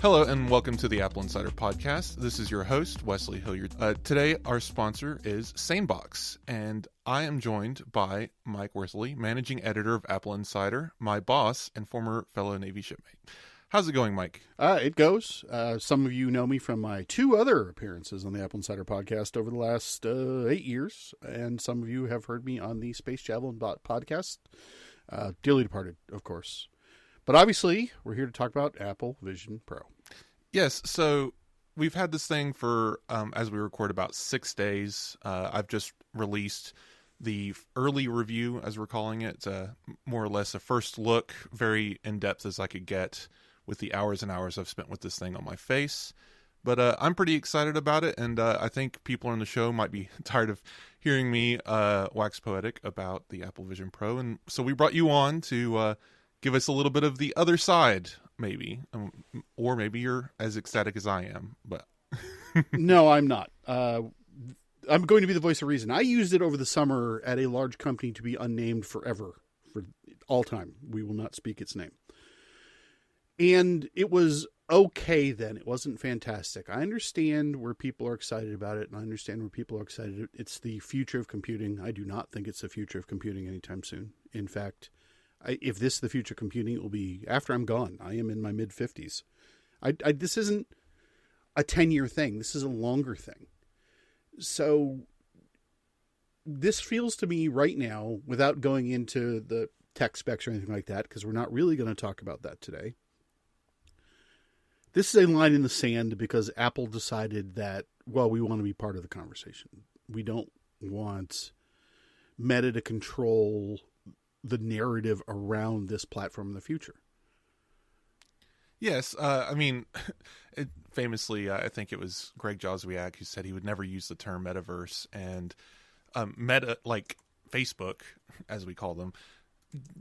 Hello and welcome to the AppleInsider Podcast. This is your host, Wes Hilliard. Today, our sponsor is SaneBox, and I am joined by Mike Wuerthele, managing editor of AppleInsider, my boss and former fellow Navy shipmate. How's it going, Mike? It goes. Some of you know me from my two other appearances on the AppleInsider Podcast over the last 8 years, and some of you have heard me on the Space Javelin Podcast, dearly departed, of course. But obviously, we're here to talk about Apple Vision Pro. Yes, so we've had this thing for, as we record, about 6 days. I've just released the early review, as we're calling it, more or less a first look, very in-depth as I could get with the hours and hours I've spent with this thing on my face. But I'm pretty excited about it, and I think people on the show might be tired of hearing me wax poetic about the Apple Vision Pro. And so we brought you on to give us a little bit of the other side, maybe. Or maybe you're as ecstatic as I am. But No, I'm not. I'm going to be the voice of reason. I used it over the summer at a large company to be unnamed forever, for all time. We will not speak its name. And it was okay then. It wasn't fantastic. I understand where people are excited about it, and I understand where people are excited. It's the future of computing. I do not think it's the future of computing anytime soon. In fact, if this is the future of computing, it will be after I'm gone. I am in my mid-50s. This isn't a 10-year thing. This is a longer thing. So this feels to me right now, without going into the tech specs or anything like that, because we're not really going to talk about that today. This is a line in the sand because Apple decided that, well, we want to be part of the conversation. We don't want Meta to control the narrative around this platform in the future. yes, I mean, famously, I think it was Greg Joswiak who said he would never use the term metaverse, and Meta, like Facebook, as we call them,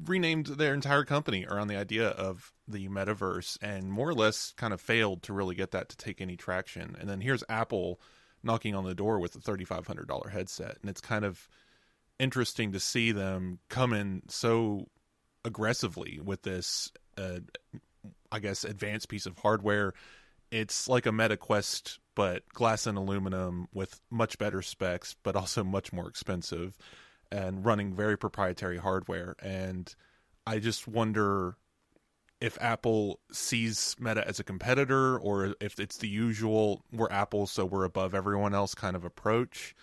renamed their entire company around the idea of the metaverse and more or less kind of failed to really get that to take any traction. And then here's Apple knocking on the door with a $3,500 headset. And it's kind of interesting to see them come in so aggressively with this, I guess, advanced piece of hardware. It's like a Meta Quest, but glass and aluminum with much better specs, but also much more expensive, and running very proprietary hardware. And I just wonder if Apple sees Meta as a competitor, or if it's the usual, we're Apple, so we're above everyone else kind of approach.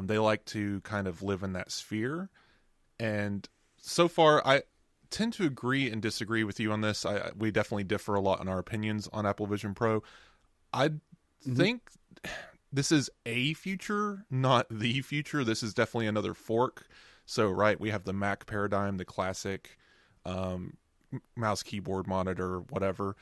They like to kind of live in that sphere. And so far, I tend to agree and disagree with you on this. We definitely differ a lot in our opinions on Apple Vision Pro. I think this is a future, not the future. This is definitely another fork. So, right, we have the Mac paradigm, the classic mouse, keyboard, monitor, whatever.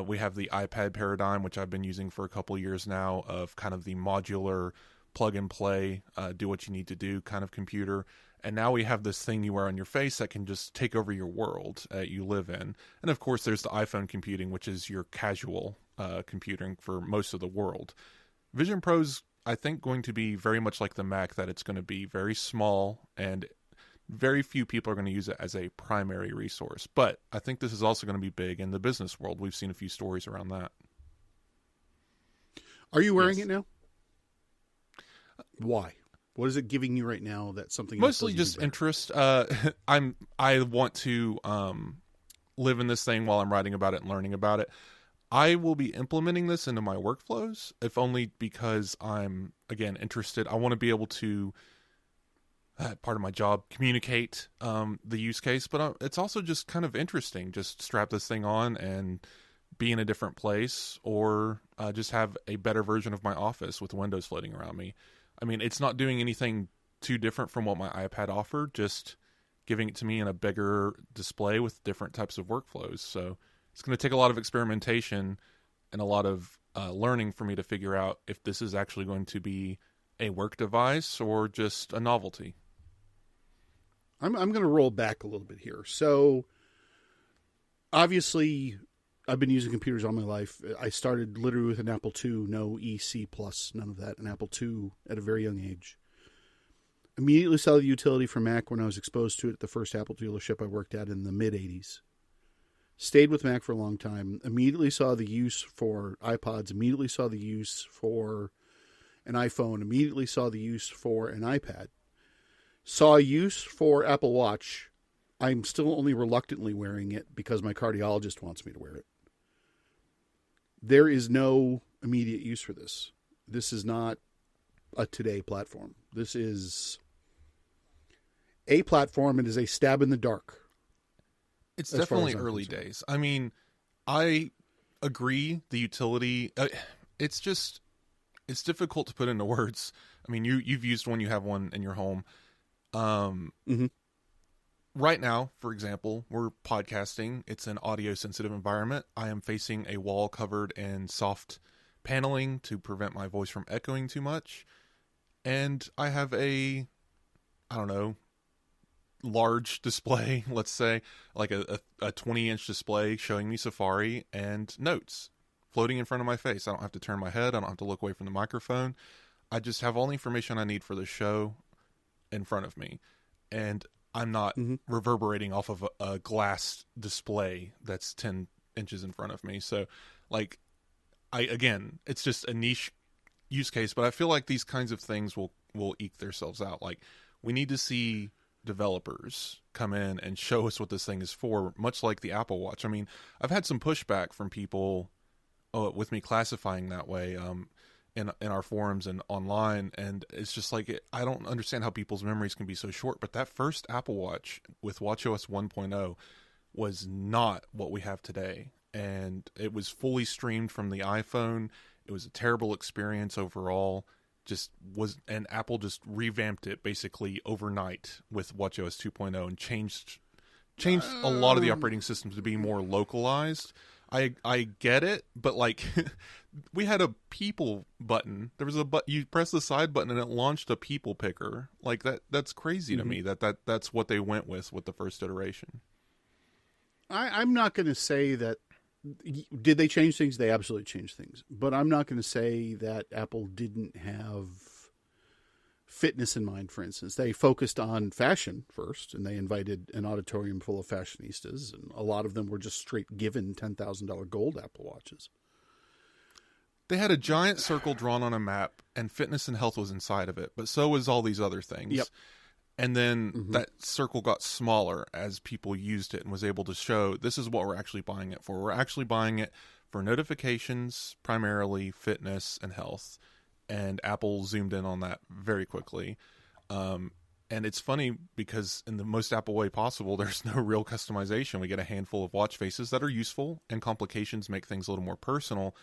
We have the iPad paradigm, which I've been using for a couple of years now, of kind of the modular plug and play, do what you need to do kind of computer. And now we have this thing you wear on your face that can just take over your world you live in. And of course, there's the iPhone computing, which is your casual computing for most of the world. Vision Pro's, I think, going to be very much like the Mac, that it's going to be very small and very few people are going to use it as a primary resource. But I think this is also going to be big in the business world. We've seen a few stories around that. Are you wearing it now? Why? What is it giving you right now that something mostly just interest? I want to live in this thing while I'm writing about it and learning about it. I will be implementing this into my workflows, if only because I'm, again, interested. I want to be able to, part of my job, communicate the use case, but it's also just kind of interesting. Just strap this thing on and be in a different place, or just have a better version of my office with windows floating around me. I mean, it's not doing anything too different from what my iPad offered, just giving it to me in a bigger display with different types of workflows. So it's going to take a lot of experimentation and a lot of learning for me to figure out if this is actually going to be a work device or just a novelty. I'm going to roll back a little bit here. So obviously, I've been using computers all my life. I started literally with an Apple II, no EC+, none of that, an Apple II at a very young age. Immediately saw the utility for Mac when I was exposed to it at the first Apple dealership I worked at in the mid-'80s. stayed with Mac for a long time, immediately saw the use for iPods, immediately saw the use for an iPhone, immediately saw the use for an iPad, saw use for Apple Watch. I'm still only reluctantly wearing it because my cardiologist wants me to wear it. There is no immediate use for this. This is not a today platform. This is a platform. It is a stab in the dark. It's definitely early days. I mean, I agree the utility. It's difficult to put into words. I mean, you've used one, you have one in your home. Right now, for example, we're podcasting. It's an audio sensitive environment. I am facing a wall covered in soft paneling to prevent my voice from echoing too much. And I have a, I don't know, large display, let's say, like a 20-inch display showing me Safari and notes floating in front of my face. I don't have to turn my head. I don't have to look away from the microphone. I just have all the information I need for the show in front of me. And I'm not reverberating off of a glass display that's 10 inches in front of me. So, like, again, it's just a niche use case, but I feel like these kinds of things will eke themselves out. Like, we need to see developers come in and show us what this thing is for, much like the Apple Watch. I mean, I've had some pushback from people with me classifying that way in our forums and online, and it's just like, I don't understand how people's memories can be so short. But that first Apple Watch with watchOS 1.0 was not what we have today, and it was fully streamed from the iPhone. It was a terrible experience overall. And Apple just revamped it basically overnight with watchOS 2.0 and changed a lot of the operating systems to be more localized. I get it, but like we had a people button. There was you press the side button and it launched a people picker. Like that's crazy to me that's what they went with the first iteration. I'm not going to say that. Did they change things? They absolutely changed things. But I'm not going to say that Apple didn't have fitness in mind, for instance. They focused on fashion first, and they invited an auditorium full of fashionistas, and a lot of them were just straight given $10,000 gold Apple Watches. They had a giant circle drawn on a map, and fitness and health was inside of it, but so was all these other things. Yep. And then that circle got smaller as people used it and was able to show, this is what we're actually buying it for. We're actually buying it for notifications, primarily fitness and health. And Apple zoomed in on that very quickly. And it's funny because in the most Apple way possible, there's no real customization. We get a handful of watch faces that are useful, and complications make things a little more personal.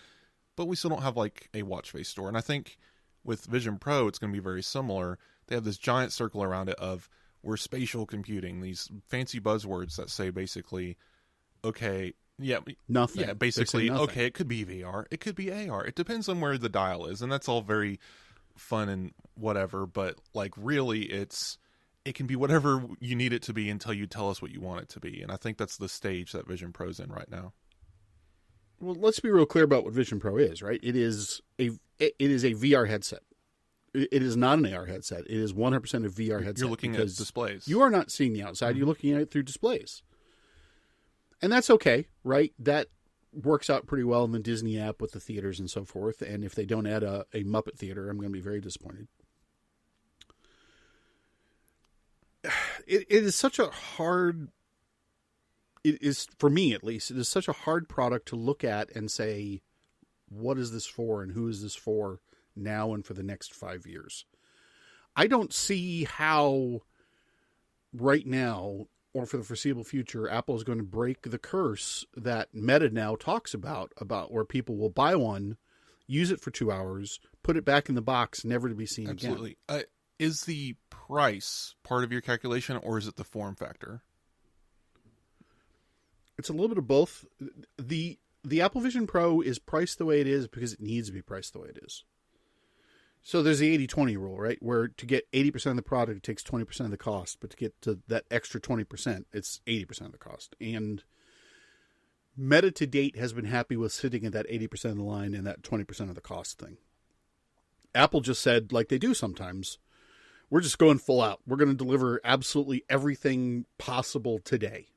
But we still don't have like a watch face store. And I think with Vision Pro, it's going to be very similar. They have this giant circle around it of, we're spatial computing, these fancy buzzwords that say basically, okay, nothing. Yeah, basically, okay, it could be VR, it could be AR. It depends on where the dial is, and that's all very fun and whatever, but like really it can be whatever you need it to be until you tell us what you want it to be. And I think that's the stage that Vision Pro's in right now. Well, let's be real clear about what Vision Pro is, right? It is a VR headset. It is not an AR headset. It is 100% a VR headset. You're looking at displays. You are not seeing the outside. You're looking at it through displays. And that's okay, right? That works out pretty well in the Disney app with the theaters and so forth. And if they don't add a Muppet theater, I'm going to be very disappointed. It is such a hard... It is, for me at least, it is such a hard product to look at and say, what is this for and who is this for now and for the next 5 years? I don't see how right now or for the foreseeable future, Apple is going to break the curse that Meta now talks about where people will buy one, use it for 2 hours, put it back in the box, never to be seen again. Absolutely. Is the price part of your calculation, or is it the form factor? It's a little bit of both. The Apple Vision Pro is priced the way it is because it needs to be priced the way it is. So there's the 80-20 rule, right? Where to get 80% of the product, it takes 20% of the cost. But to get to that extra 20%, it's 80% of the cost. And Meta to date has been happy with sitting at that 80% of the line and that 20% of the cost thing. Apple just said, like they do sometimes, we're just going full out. We're going to deliver absolutely everything possible today.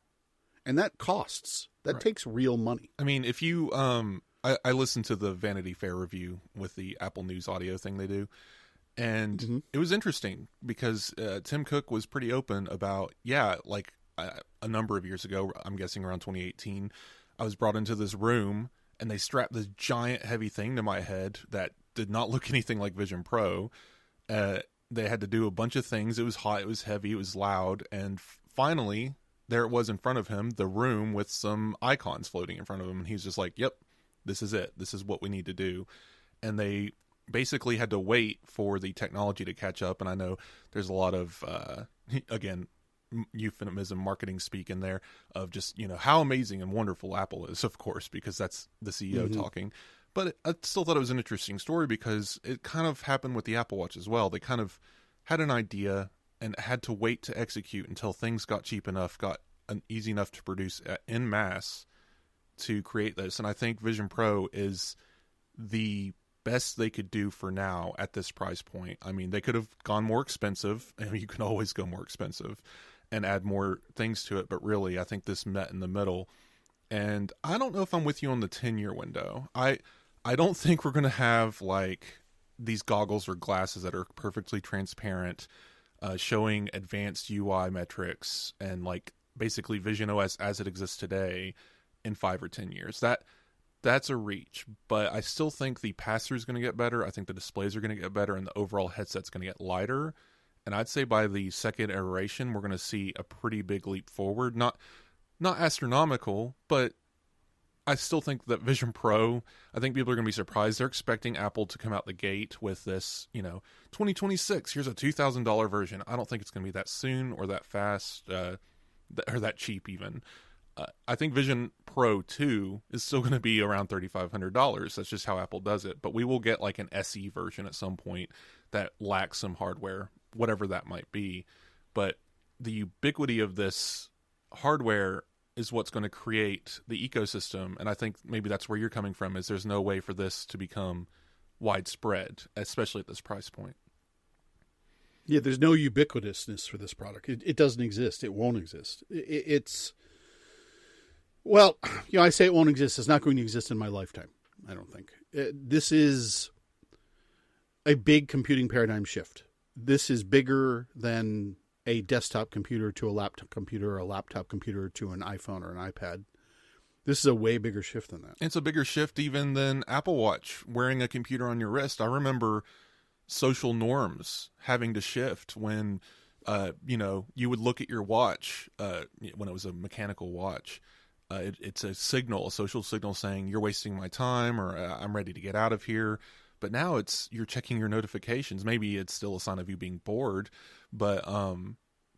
And that costs. That takes real money. I mean, if you, I listened to the Vanity Fair review with the Apple News audio thing they do. And it was interesting because Tim Cook was pretty open about, like a number of years ago, I'm guessing around 2018, I was brought into this room and they strapped this giant heavy thing to my head that did not look anything like Vision Pro. They had to do a bunch of things. It was hot, it was heavy, it was loud. And finally, there it was in front of him, the room with some icons floating in front of him. And he's just like, yep, this is it. This is what we need to do. And they basically had to wait for the technology to catch up. And I know there's a lot of, again, euphemism marketing speak in there of just, how amazing and wonderful Apple is, of course, because that's the CEO talking. But I still thought it was an interesting story because it kind of happened with the Apple Watch as well. They kind of had an idea and had to wait to execute until things got cheap enough, got easy enough to produce en masse to create this. And I think Vision Pro is the best they could do for now at this price point. I mean, they could have gone more expensive, and you can always go more expensive and add more things to it. But really, I think this met in the middle. And I don't know if I'm with you on the 10-year window. I don't think we're going to have like these goggles or glasses that are perfectly transparent, showing advanced UI metrics and like basically Vision OS as it exists today in 5 or 10 years. That's a reach, but I still think the pass-through is going to get better. I think the displays are going to get better, and the overall headset's going to get lighter. And I'd say by the second iteration, we're going to see a pretty big leap forward. Not astronomical, but I still think that Vision Pro, I think people are going to be surprised. They're expecting Apple to come out the gate with this, 2026, here's a $2,000 version. I don't think it's going to be that soon or that fast, or that cheap even. I think Vision Pro 2 is still going to be around $3,500. That's just how Apple does it. But we will get like an SE version at some point that lacks some hardware, whatever that might be. But the ubiquity of this hardware is what's going to create the ecosystem. And I think maybe that's where you're coming from, is there's no way for this to become widespread, especially at this price point. Yeah, there's no ubiquitousness for this product. It doesn't exist. It won't exist. It's... Well, I say it won't exist. It's not going to exist in my lifetime, I don't think. This is a big computing paradigm shift. This is bigger than a desktop computer to a laptop computer, or a laptop computer to an iPhone or an iPad. This is a way bigger shift than that. It's a bigger shift even than Apple Watch, wearing a computer on your wrist. I remember social norms having to shift when, you would look at your watch when it was a mechanical watch. It's a signal, a social signal saying you're wasting my time, or I'm ready to get out of here. But now you're checking your notifications. Maybe it's still a sign of you being bored, but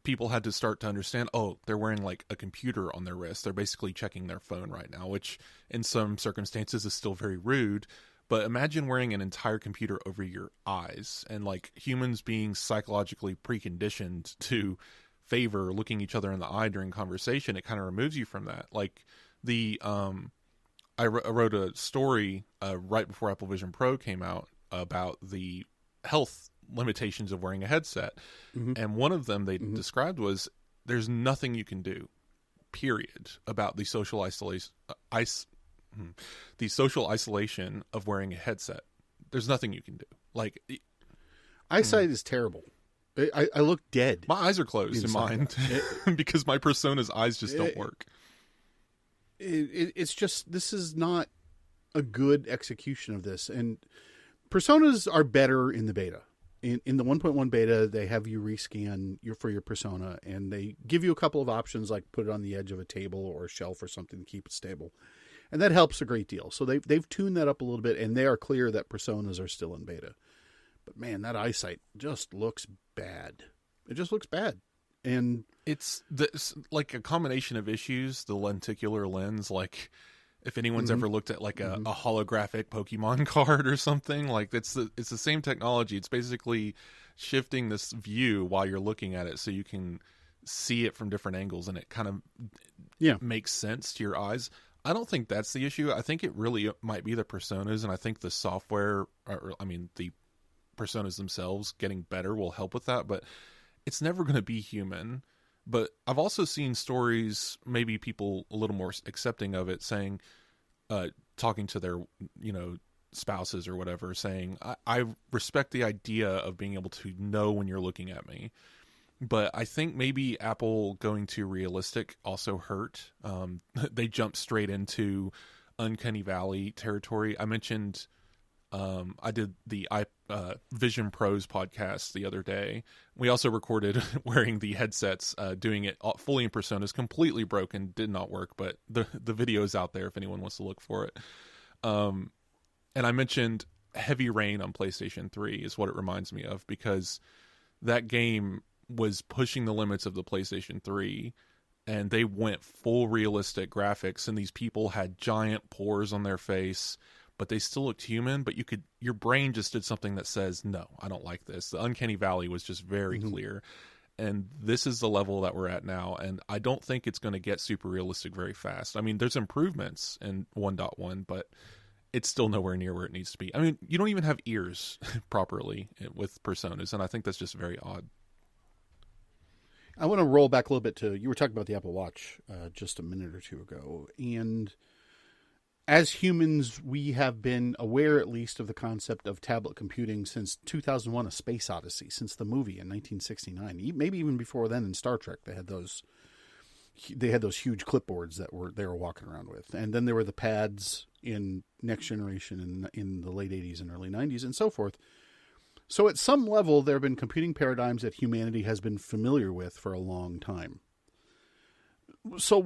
people had to start to understand, they're wearing like a computer on their wrist. They're basically checking their phone right now, which in some circumstances is still very rude. But imagine wearing an entire computer over your eyes, and like humans being psychologically preconditioned to favor looking each other in the eye during conversation. It kind of removes you from that. Like I wrote a story right before Apple Vision Pro came out about the health limitations of wearing a headset. And one of them they described was there's nothing you can do, period, about the social isolation of wearing a headset. There's nothing you can do. Like eyesight is terrible. I look dead. My eyes are closed in mine because my persona's eyes just don't work. It's just, this is not a good execution of this. And personas are better in the beta. In the 1.1 beta, they have you rescan for your persona, and they give you a couple of options, like put it on the edge of a table or a shelf or something to keep it stable. And that helps a great deal. So they've tuned that up a little bit, and they are clear that personas are still in beta. But man, that eyesight just looks bad. It just looks bad. And it's like a combination of issues. The lenticular lens, like if anyone's ever looked at like a holographic Pokemon card or something, like it's the same technology. It's basically shifting this view while you're looking at it so you can see it from different angles, and it kind of makes sense to your eyes. I don't think that's the issue. I think it really might be the personas, and I think the software, the personas themselves getting better will help with that, but it's never going to be human. But I've also seen stories, maybe people a little more accepting of it, saying, talking to their, spouses or whatever, saying, I respect the idea of being able to know when you're looking at me. But I think maybe Apple going too realistic also hurt. They jumped straight into Uncanny Valley territory. I mentioned I did the Vision Pros podcast the other day. We also recorded wearing the headsets, doing it fully in personas, completely broken, did not work, but the video is out there if anyone wants to look for it. And I mentioned Heavy Rain on PlayStation 3 is what it reminds me of, because that game was pushing the limits of the PlayStation 3, and they went full realistic graphics, and these people had giant pores on their face, but they still looked human. But your brain just did something that says, no, I don't like this. The Uncanny Valley was just very clear. And this is the level that we're at now. And I don't think it's going to get super realistic very fast. I mean, there's improvements in 1.1, but it's still nowhere near where it needs to be. I mean, you don't even have ears properly with personas. And I think that's just very odd. I want to roll back a little bit to, you were talking about the Apple Watch just a minute or two ago. And as humans, we have been aware at least of the concept of tablet computing since 2001, A Space Odyssey, since the movie in 1969. Maybe even before then in Star Trek, they had those huge clipboards that they were walking around with. And then there were the pads in Next Generation in the late 80s and early 90s and so forth. So at some level, there have been computing paradigms that humanity has been familiar with for a long time. So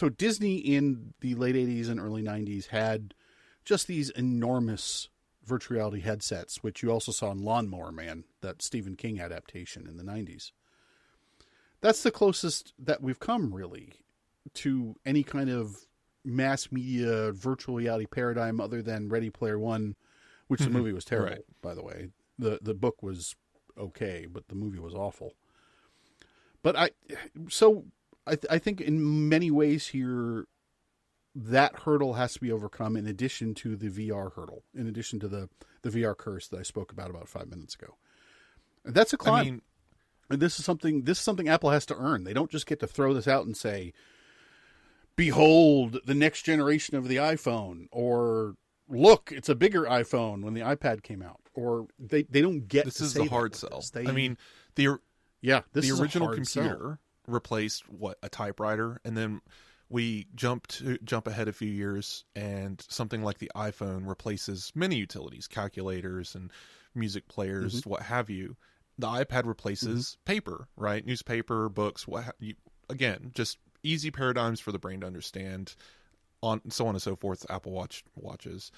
Disney in the late 80s and early 90s had just these enormous virtual reality headsets, which you also saw in Lawnmower Man, that Stephen King adaptation in the 90s. That's the closest that we've come, really, to any kind of mass media virtual reality paradigm other than Ready Player One, which the movie was terrible, right, by the way. The book was okay, but the movie was awful. But I think in many ways here, that hurdle has to be overcome in addition to the VR hurdle, in addition to the VR curse that I spoke about 5 minutes ago. And that's a climb. I mean, and this is something Apple has to earn. They don't just get to throw this out and say, behold, the next generation of the iPhone, or look, it's a bigger iPhone when the iPad came out, or they don't get this to is say the hard sell. I mean, the original computer replaced a typewriter, and then we jump ahead a few years, and something like the iPhone replaces many utilities, calculators and music players, what have you. The iPad replaces paper, right? Newspaper, books, again, just easy paradigms for the brain to understand, so on and so forth. Apple watches.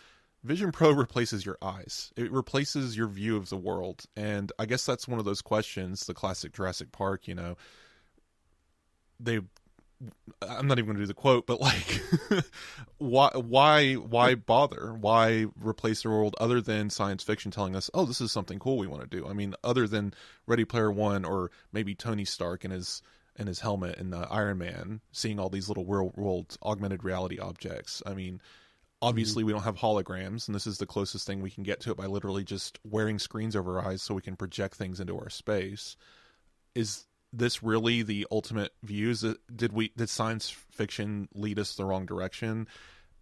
Vision Pro replaces your eyes. It replaces your view of the world. And I guess that's one of those questions, the classic Jurassic Park, I'm not even going to do the quote, but like, why bother? Why replace the world other than science fiction telling us, oh, this is something cool we want to do? I mean, other than Ready Player One, or maybe Tony Stark in his helmet in Iron Man, seeing all these little real world augmented reality objects. I mean, obviously we don't have holograms, and this is the closest thing we can get to it by literally just wearing screens over our eyes so we can project things into our space. Is this really the ultimate view? Did science fiction lead us the wrong direction?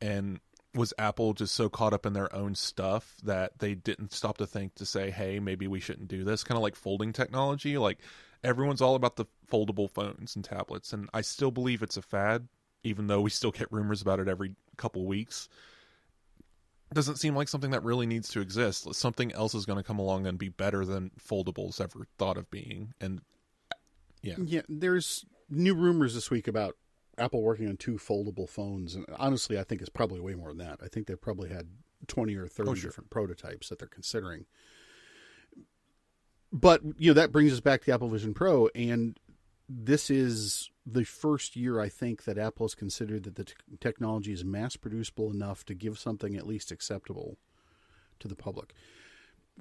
And was Apple just so caught up in their own stuff that they didn't stop to think to say, hey, maybe we shouldn't do this? Kind of like folding technology. Like, everyone's all about the foldable phones and tablets, and I still believe it's a fad, even though we still get rumors about it every couple weeks. It doesn't seem like something that really needs to exist. Something else is going to come along and be better than foldables ever thought of being. And yeah, there's new rumors this week about Apple working on 2 foldable phones, and honestly, I think it's probably way more than that. I think they've probably had 20 or 30 different prototypes that they're considering. But, that brings us back to the Apple Vision Pro, and this is the first year, I think, that Apple has considered that the technology is mass-producible enough to give something at least acceptable to the public.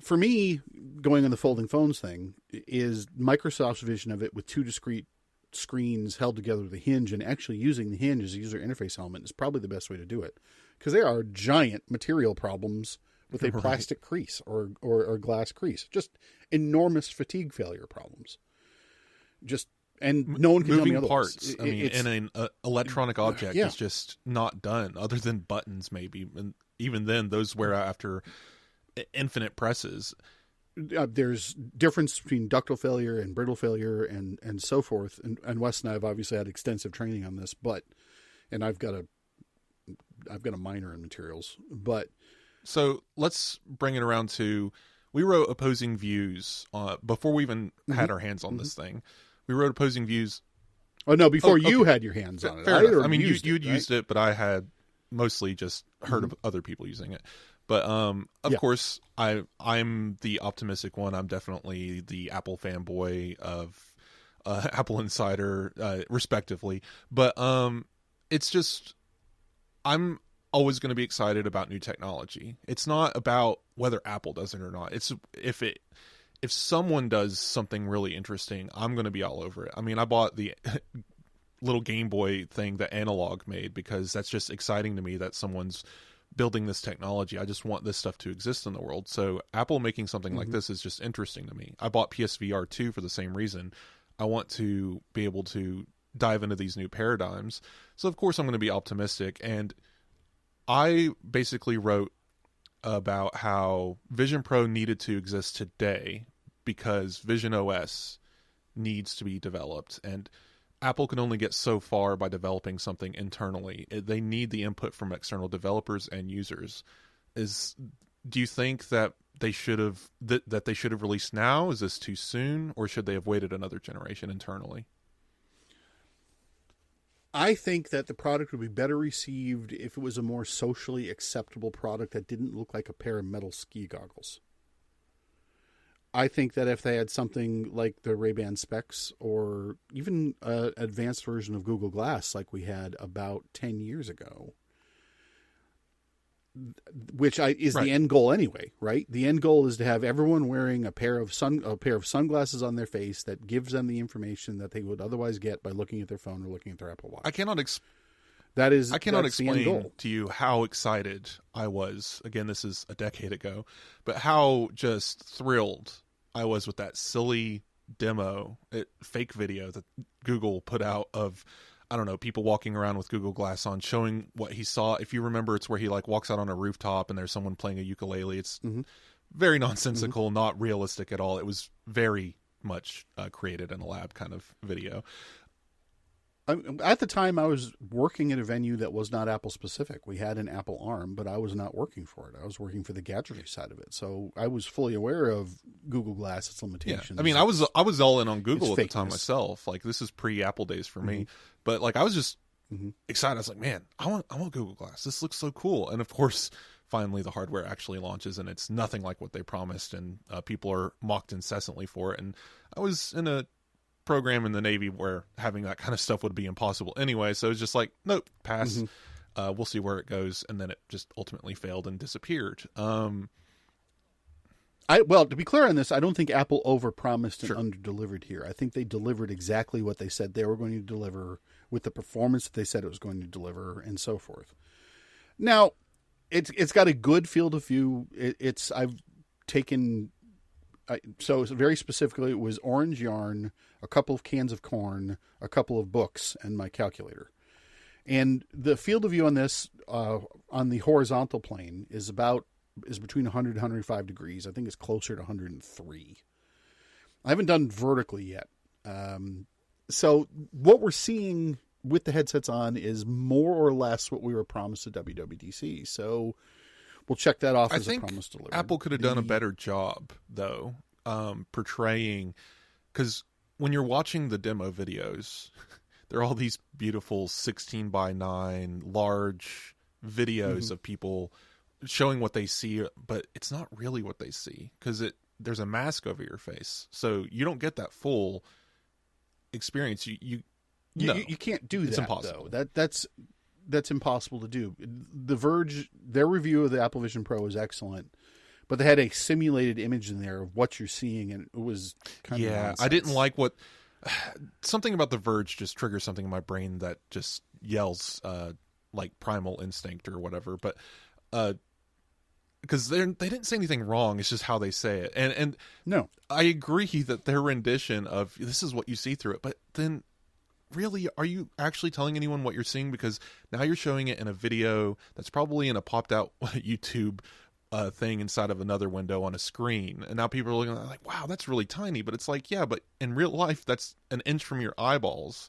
For me, going on the folding phones thing, is Microsoft's vision of it with 2 discrete screens held together with a hinge, and actually using the hinge as a user interface element is probably the best way to do it. Because there are giant material problems with a plastic crease or glass crease. Just enormous fatigue failure problems. And no one can tell me moving otherwise. parts. I mean, in an electronic object yeah. is just not done, other than buttons maybe, and even then, those wear out after infinite presses. There's difference between ductile failure and brittle failure and so forth. And Wes and I have obviously had extensive training on this, and I've got a minor in materials, but. So let's bring it around to, we wrote opposing views before we even had our hands on this thing. We wrote opposing views. Oh no! Before you had your hands on it, fair enough. I mean, you'd right? used it, but I had mostly just heard of other people using it. But of course, I'm the optimistic one. I'm definitely the Apple fanboy of Apple Insider, respectively. But it's just, I'm always going to be excited about new technology. It's not about whether Apple does it or not. It's if someone does something really interesting, I'm going to be all over it. I mean, I bought the little Game Boy thing that Analog made because that's just exciting to me that someone's building this technology. I just want this stuff to exist in the world. So Apple making something like this is just interesting to me. I bought PSVR 2 for the same reason. I want to be able to dive into these new paradigms. So of course I'm going to be optimistic. And I basically wrote about how Vision Pro needed to exist today because Vision OS needs to be developed, and Apple can only get so far by developing something internally. They need the input from external developers and users. Do you think that they should have that they should have released now? Is this too soon, or should they have waited another generation internally? I think that the product would be better received if it was a more socially acceptable product that didn't look like a pair of metal ski goggles. I think that if they had something like the Ray-Ban Specs or even an advanced version of Google Glass like we had about 10 years ago, which is the end goal anyway, right? The end goal is to have everyone wearing a pair of sunglasses on their face that gives them the information that they would otherwise get by looking at their phone or looking at their Apple Watch. I cannot that's explain to you how excited I was. Again, this is a decade ago, but how just thrilled I was with that silly fake video that Google put out of, I don't know, people walking around with Google Glass on, showing what he saw. If you remember, it's where he walks out on a rooftop and there's someone playing a ukulele. It's very nonsensical, not realistic at all. It was very much created in a lab kind of video. At the time, I was working at a venue that was not Apple specific. We had an Apple arm, but I was not working for it. I was working for the gadgetry side of it. So I was fully aware of Google Glass, its limitations. Yeah. I mean, I was all in on Google at the time myself. This is pre-Apple days for me. But I was just excited. I was like, man, I want Google Glass. This looks so cool. And of course, finally the hardware actually launches, and it's nothing like what they promised. And people are mocked incessantly for it. And I was in a program in the Navy where having that kind of stuff would be impossible anyway, so it's just nope, pass. We'll see where it goes. And then it just ultimately failed and disappeared. To be clear on this, I don't think Apple overpromised and underdelivered here. I think they delivered exactly what they said they were going to deliver with the performance that they said it was going to deliver, and so forth. Now, it's got a good field of view. So very specifically, it was orange yarn, a couple of cans of corn, a couple of books, and my calculator. And the field of view on this, on the horizontal plane, is between 100 and 105 degrees. I think it's closer to 103. I haven't done vertically yet. So what we're seeing with the headsets on is more or less what we were promised at WWDC. So we'll check that off as a promise delivered. Apple could have done a better job, though, portraying, because when you're watching the demo videos, there are all these beautiful 16:9 large videos of people showing what they see, but it's not really what they see because there's a mask over your face, so you don't get that full experience. You can't do that. It's impossible. Though. That's impossible to do. The Verge, their review of the Apple Vision Pro is excellent, but they had a simulated image in there of what you're seeing, and it was kind of nonsense. I didn't like something about the Verge just triggers something in my brain that just yells like Primal Instinct or whatever. But because they didn't say anything wrong. It's just how they say it. And No. I agree that their rendition of this is what you see through it. But then really, are you actually telling anyone what you're seeing? Because now you're showing it in a video that's probably in a popped out YouTube thing inside of another window on a screen. And now people are looking at it like, wow, that's really tiny. But it's like, yeah, but in real life, that's an inch from your eyeballs.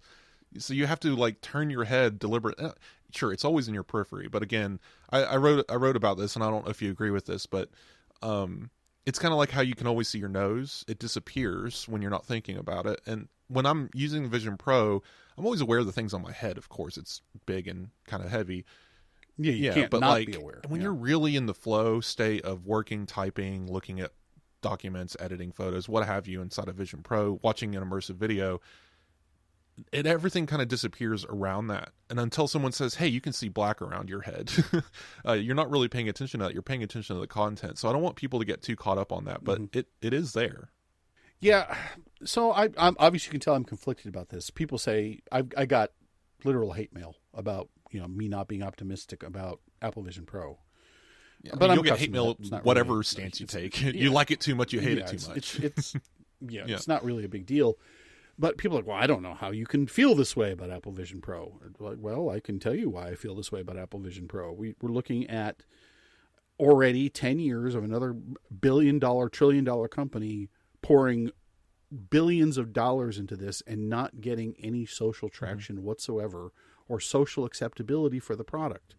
So you have to like turn your head deliberately. Sure, it's always in your periphery, but again, I wrote about this, and I don't know if you agree with this, but it's kind of like how you can always see your nose. It disappears when you're not thinking about it. And when I'm using the Vision Pro, I'm always aware of the things on my head. Of course, it's big and kind of heavy. Yeah, you can't but not like be aware. when you're really in the flow state of working, typing, looking at documents, editing photos, what have you, inside of Vision Pro, watching an immersive video, everything kind of disappears around that. And until someone says, hey, you can see black around your head, you're not really paying attention to that. You're paying attention to the content. So I don't want people to get too caught up on that, but it is there. Yeah. So I'm obviously, you can tell I'm conflicted about this. People say I got literal hate mail about, me not being optimistic about Apple Vision Pro. Yeah, but you'll get hate mail whatever really, stance you take. You like it too much, you hate it too much. It's not really a big deal. But people are like, well, I don't know how you can feel this way about Apple Vision Pro. Like, well, I can tell you why I feel this way about Apple Vision Pro. We're looking at already 10 years of another billion-dollar, trillion-dollar company pouring billions of dollars into this and not getting any social traction whatsoever or social acceptability for the product.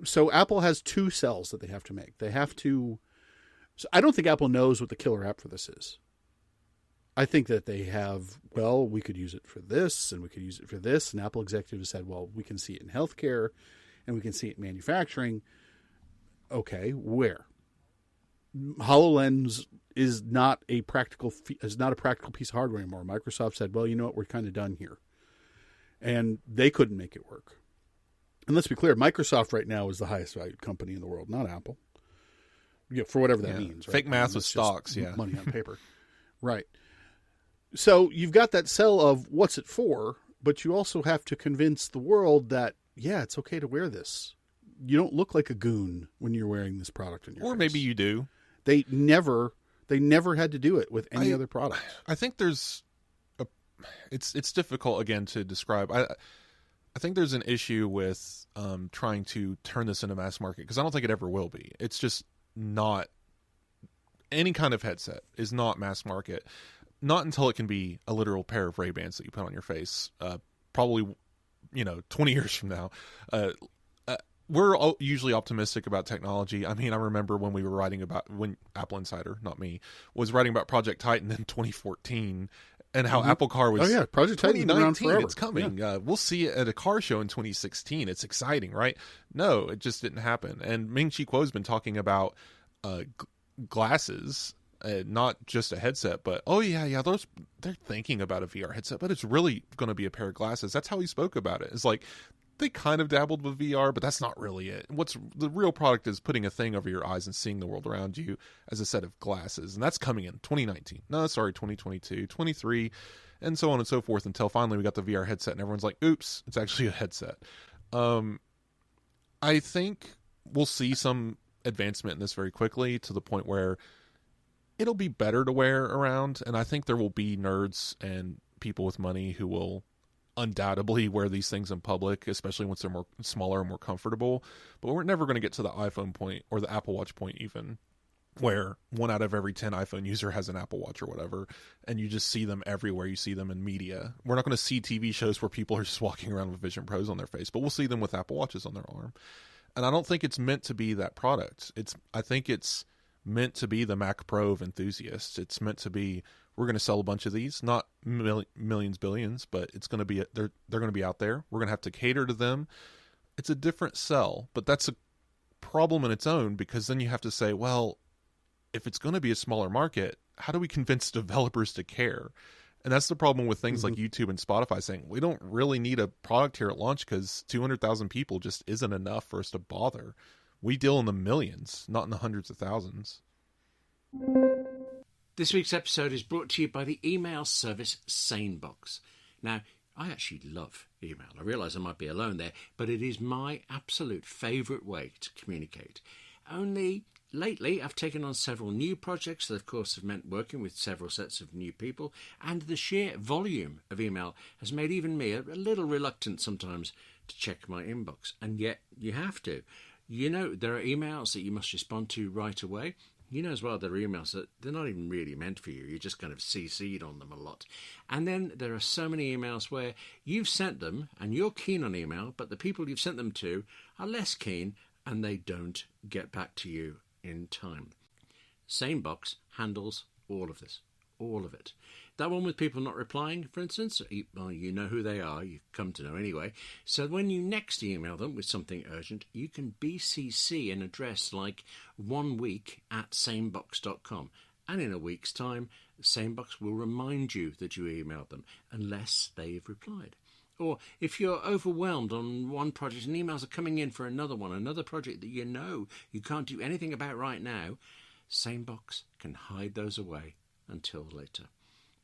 So Apple has two sells that they have to make. They have to... So I don't think Apple knows what the killer app for this is. I think that they have, well, we could use it for this and we could use it for this. And Apple executives said, well, we can see it in healthcare and we can see it in manufacturing. Okay, where? HoloLens is not a practical piece of hardware anymore. Microsoft said, well, you know what? We're kind of done here. And they couldn't make it work. And let's be clear, Microsoft right now is the highest valued company in the world, not Apple. For whatever that means. Right? Fake math with stocks, money on paper. Right. So you've got that sell of what's it for, but you also have to convince the world that, yeah, it's okay to wear this. You don't look like a goon when you're wearing this product in your face. Or maybe you do. They never had to do it with any other product. I think it's difficult again to describe. I think there's an issue with trying to turn this into mass market, because I don't think it ever will be. It's just not, any kind of headset is not mass market. Not until it can be a literal pair of Ray-Bans that you put on your face. Probably, 20 years from now. We're usually optimistic about technology. I mean, I remember when we were writing about, when AppleInsider, not me, was writing about Project Titan in 2014, and how Apple Car was. Oh yeah, Project Titan's been around forever. It's coming. Yeah. We'll see it at a car show in 2016. It's exciting, right? No, it just didn't happen. And Ming-Chi Kuo's been talking about glasses. Not just a headset, but they're thinking about a VR headset, but it's really going to be a pair of glasses. That's how he spoke about it. It's like they kind of dabbled with VR, but that's not really it. What's the real product is putting a thing over your eyes and seeing the world around you as a set of glasses, and that's coming in 2019. No, sorry, 2022, 23, and so on and so forth, until finally we got the VR headset, and everyone's like, "Oops, it's actually a headset." I think we'll see some advancement in this very quickly, to the point where it'll be better to wear around, and I think there will be nerds and people with money who will undoubtedly wear these things in public, especially once they're more smaller and more comfortable. But we're never going to get to the iPhone point, or the Apple Watch point even, where 1 out of every 10 iPhone user has an Apple Watch or whatever, and you just see them everywhere. You see them in media. We're not going to see TV shows where people are just walking around with Vision Pros on their face, but we'll see them with Apple Watches on their arm. And I don't think it's meant to be that product. I think it's meant to be the Mac Pro of enthusiasts. It's meant to be, we're going to sell a bunch of these, not millions, billions, but it's going to be, they're going to be out there. We're going to have to cater to them. It's a different sell, but that's a problem in its own, because then you have to say, well, if it's going to be a smaller market, how do we convince developers to care? And that's the problem with things like YouTube and Spotify saying, we don't really need a product here at launch because 200,000 people just isn't enough for us to bother. We deal in the millions, not in the hundreds of thousands. This week's episode is brought to you by the email service SaneBox. Now, I actually love email. I realise I might be alone there, but it is my absolute favourite way to communicate. Only lately I've taken on several new projects that of course have meant working with several sets of new people, and the sheer volume of email has made even me a little reluctant sometimes to check my inbox. And yet you have to. You know, there are emails that you must respond to right away. You know as well there are emails that they're not even really meant for you. You're just kind of CC'd on them a lot. And then there are so many emails where you've sent them and you're keen on email, but the people you've sent them to are less keen and they don't get back to you in time. SaneBox handles all of this. All of it. That one with people not replying, for instance, well, you know who they are, you come to know anyway. So when you next email them with something urgent, you can BCC an address like 1week@sanebox.com. And in a week's time, SaneBox will remind you that you emailed them, unless they've replied. Or if you're overwhelmed on one project and emails are coming in for another one, another project that you know you can't do anything about right now, SaneBox can hide those away until later.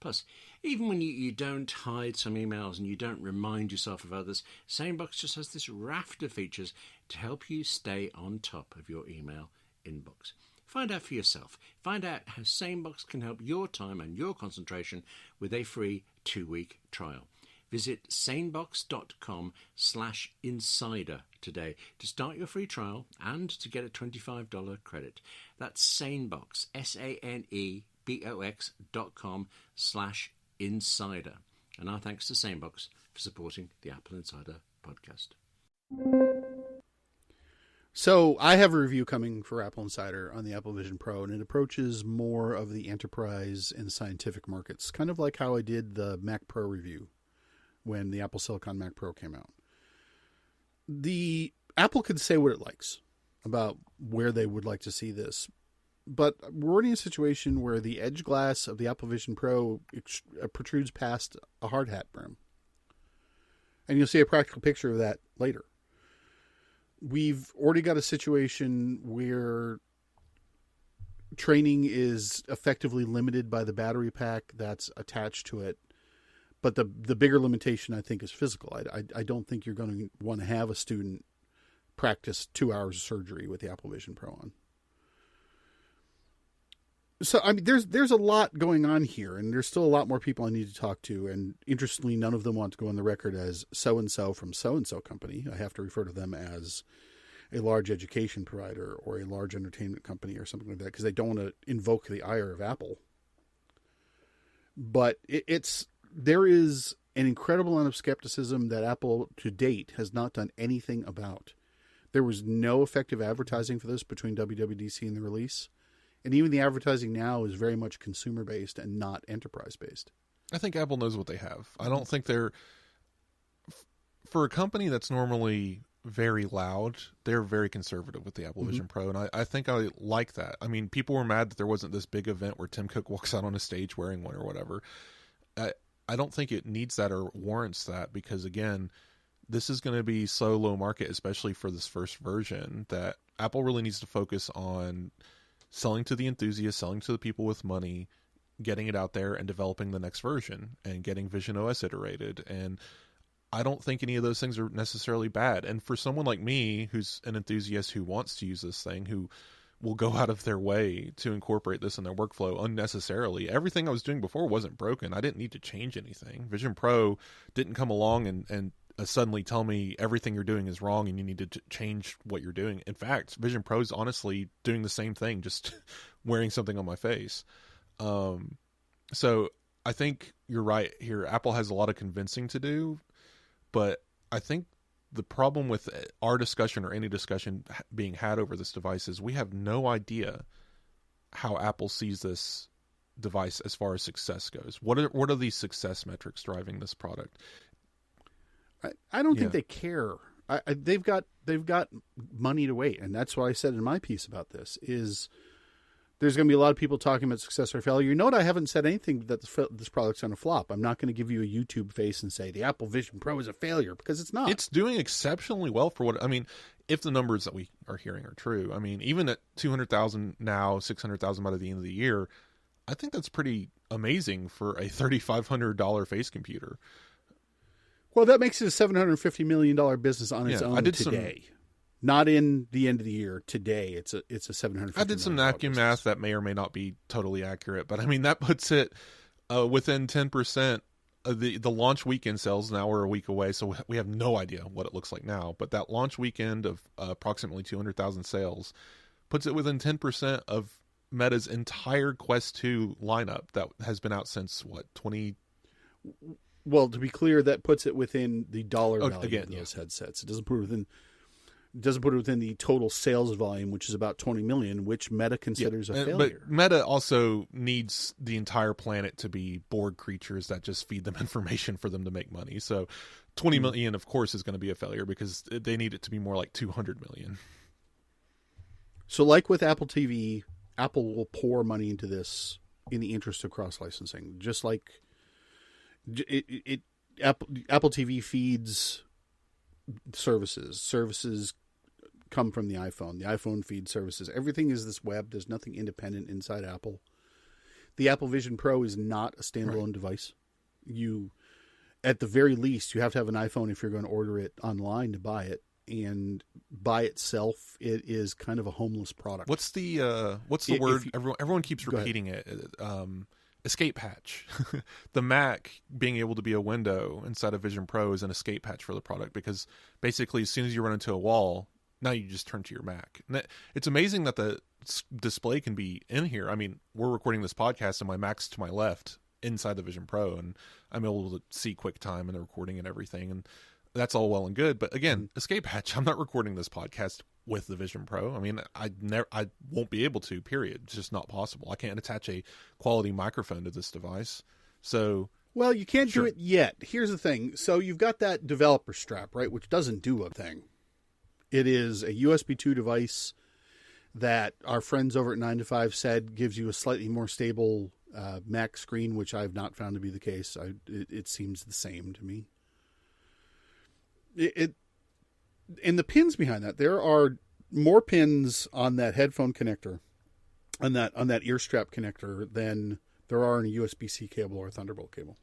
Plus, even when you don't hide some emails and you don't remind yourself of others, SaneBox just has this raft of features to help you stay on top of your email inbox. Find out for yourself. Find out how SaneBox can help your time and your concentration with a free 2-week trial. Visit sanebox.com/insider today to start your free trial and to get a $25 credit. That's SaneBox, SaneBox.com/insider. And our thanks to SaneBox for supporting the Apple Insider podcast. So I have a review coming for Apple Insider on the Apple Vision Pro, and it approaches more of the enterprise and scientific markets, kind of like how I did the Mac Pro review when the Apple Silicon Mac Pro came out. The Apple could say what it likes about where they would like to see this, but we're already in a situation where the edge glass of the Apple Vision Pro protrudes past a hard hat brim. And you'll see a practical picture of that later. We've already got a situation where training is effectively limited by the battery pack that's attached to it. But the bigger limitation, I think, is physical. I don't think you're going to want to have a student practice 2 hours of surgery with the Apple Vision Pro on. So, I mean, there's a lot going on here, and there's still a lot more people I need to talk to. And interestingly, none of them want to go on the record as so-and-so from so-and-so company. I have to refer to them as a large education provider or a large entertainment company or something like that, because they don't want to invoke the ire of Apple. But there is an incredible amount of skepticism that Apple, to date, has not done anything about. There was no effective advertising for this between WWDC and the release. And even the advertising now is very much consumer-based and not enterprise-based. I think Apple knows what they have. I don't think they're... For a company that's normally very loud, they're very conservative with the Apple Vision Pro, and I think I like that. I mean, people were mad that there wasn't this big event where Tim Cook walks out on a stage wearing one or whatever. I don't think it needs that or warrants that because, again, this is going to be so low market, especially for this first version, that Apple really needs to focus on selling to the enthusiasts, selling to the people with money, getting it out there and developing the next version and getting Vision OS iterated. And I don't think any of those things are necessarily bad. And for someone like me, who's an enthusiast who wants to use this thing, who will go out of their way to incorporate this in their workflow unnecessarily. Everything I was doing before wasn't broken. I didn't need to change anything. Vision Pro didn't come along and suddenly tell me everything you're doing is wrong and you need to change what you're doing. In fact, Vision Pro is honestly doing the same thing, just wearing something on my face. So I think you're right here. Apple has a lot of convincing to do, but I think the problem with our discussion or any discussion being had over this device is we have no idea how Apple sees this device as far as success goes. What are these success metrics driving this product? I don't think they care. They've got money to wait, and that's what I said in my piece about this. Is there's going to be a lot of people talking about success or failure. You know what? I haven't said anything that this product's going to flop. I'm not going to give you a YouTube face and say the Apple Vision Pro is a failure, because it's not. It's doing exceptionally well for what, I mean, if the numbers that we are hearing are true. I mean, even at 200,000 now, 600,000 by the end of the year, I think that's pretty amazing for a $3,500 face computer. Well, that makes it a $750 million business on its own today. Not in the end of the year. Today, it's a $750 I did some napkin math that may or may not be totally accurate, but I mean, that puts it within 10% of the launch weekend sales. Now we're a week away, so we have no idea what it looks like now. But that launch weekend of approximately 200,000 sales puts it within 10% of Meta's entire Quest 2 lineup that has been out since, what, 20... Well, to be clear, that puts it within the dollar value again, of those headsets. It doesn't put it within the total sales volume, which is about 20 million, which Meta considers a failure. But Meta also needs the entire planet to be bored creatures that just feed them information for them to make money. So 20 million, of course, is going to be a failure because they need it to be more like 200 million. So like with Apple TV, Apple will pour money into this in the interest of cross-licensing. Just like Apple TV feeds services come from the iPhone feeds services. Everything is this web. There's nothing independent inside Apple. The Apple Vision Pro is not a standalone device. You, at the very least, you have to have an iPhone if you're going to order it online to buy it. And by itself, it is kind of a homeless product. What's the word? Everyone keeps repeating it. Escape hatch. The Mac being able to be a window inside of Vision Pro is an escape hatch for the product, because basically as soon as you run into a wall, now you just turn to your Mac. And it's amazing that the display can be in here. I mean, we're recording this podcast and my Mac's to my left inside the Vision Pro, and I'm able to see QuickTime and the recording and everything, and that's all well and good. But again, escape hatch. I'm not recording this podcast with the Vision Pro. I mean, I won't be able to, period. It's just not possible. I can't attach a quality microphone to this device. So, well, you can't do it yet. Here's the thing. So you've got that developer strap, right, which doesn't do a thing. It is a USB 2 device that our friends over at 9 to 5 said gives you a slightly more stable Mac screen, which I've not found to be the case. It seems the same to me. And the pins behind that, there are more pins on that headphone connector, on that ear strap connector, than there are in a USB-C cable or a Thunderbolt cable.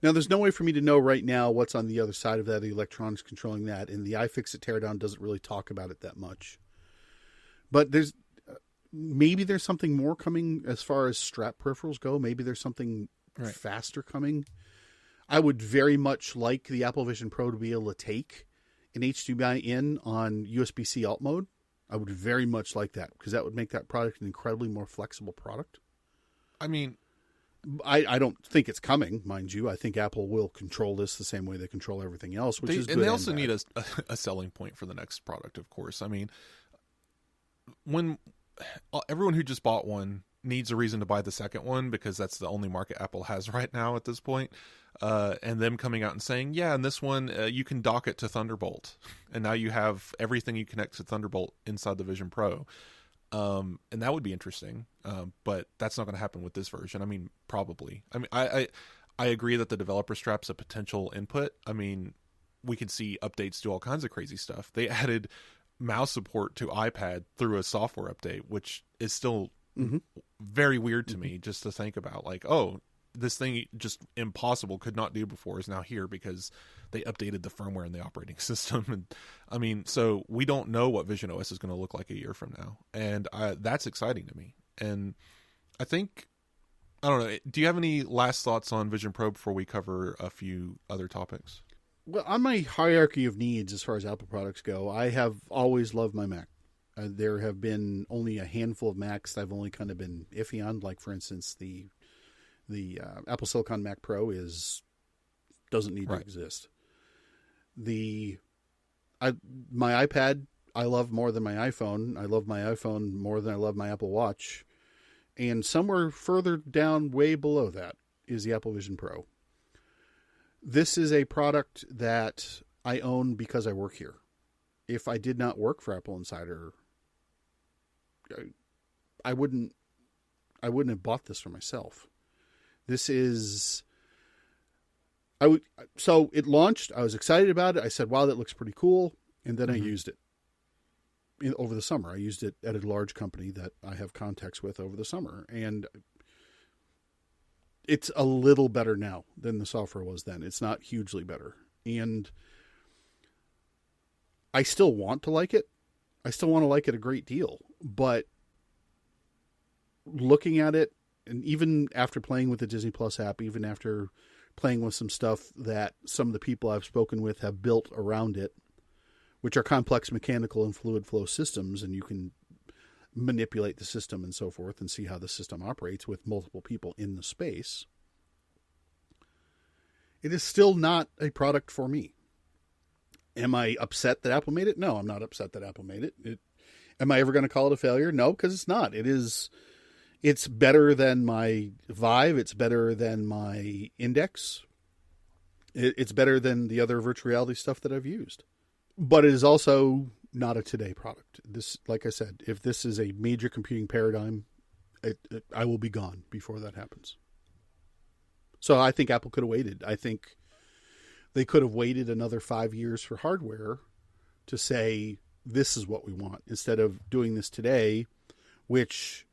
Now, there's no way for me to know right now what's on the other side of that, the electronics controlling that, and the iFixit teardown doesn't really talk about it that much. But maybe there's something more coming as far as strap peripherals go. Maybe there's something faster coming. I would very much like the Apple Vision Pro to be able to take an HDMI in on USB-C alt mode. I would very much like that, because that would make that product an incredibly more flexible product. I mean, I don't think it's coming, mind you. I think Apple will control this the same way they control everything else, which is good. And they also need a selling point for the next product, of course. I mean, when everyone who just bought one needs a reason to buy the second one, because that's the only market Apple has right now at this point. And them coming out and saying, yeah, and this one, you can dock it to Thunderbolt. And now you have everything you connect to Thunderbolt inside the Vision Pro. And that would be interesting. But that's not going to happen with this version. I mean, probably. I mean, I agree that the developer strap's a potential input. I mean, we could see updates do all kinds of crazy stuff. They added mouse support to iPad through a software update, which is still very weird to me just to think about. Like, oh, this thing just impossible could not do before is now here because they updated the firmware in the operating system. And I mean, so we don't know what Vision OS is going to look like a year from now. And that's exciting to me. And I think, I don't know, do you have any last thoughts on Vision Pro before we cover a few other topics? Well, on my hierarchy of needs as far as Apple products go, I have always loved my Mac. There have been only a handful of Macs that I've only kind of been iffy on. Like, for instance, the Apple Silicon Mac Pro doesn't need to exist. My iPad I love more than my iPhone. I love my iPhone more than I love my Apple Watch. And somewhere further down, way below that, is the Apple Vision Pro. This is a product that I own because I work here. If I did not work for AppleInsider, I wouldn't have bought this for myself. So it launched. I was excited about it. I said, wow, that looks pretty cool. And then I used it over the summer. I used it at a large company that I have contacts with over the summer. And it's a little better now than the software was then. It's not hugely better. And I still want to like it. I still want to like it a great deal. But looking at it, and even after playing with the Disney Plus app, even after playing with some stuff that some of the people I've spoken with have built around it, which are complex mechanical and fluid flow systems, and you can manipulate the system and so forth and see how the system operates with multiple people in the space, it is still not a product for me. Am I upset that Apple made it? No, I'm not upset that Apple made it. Am I ever going to call it a failure? No, because it's not. It's better than my Vive. It's better than my Index. It's better than the other virtual reality stuff that I've used. But it is also not a today product. This, like I said, if this is a major computing paradigm, I will be gone before that happens. So I think Apple could have waited. I think they could have waited another 5 years for hardware to say, this is what we want, instead of doing this today, which...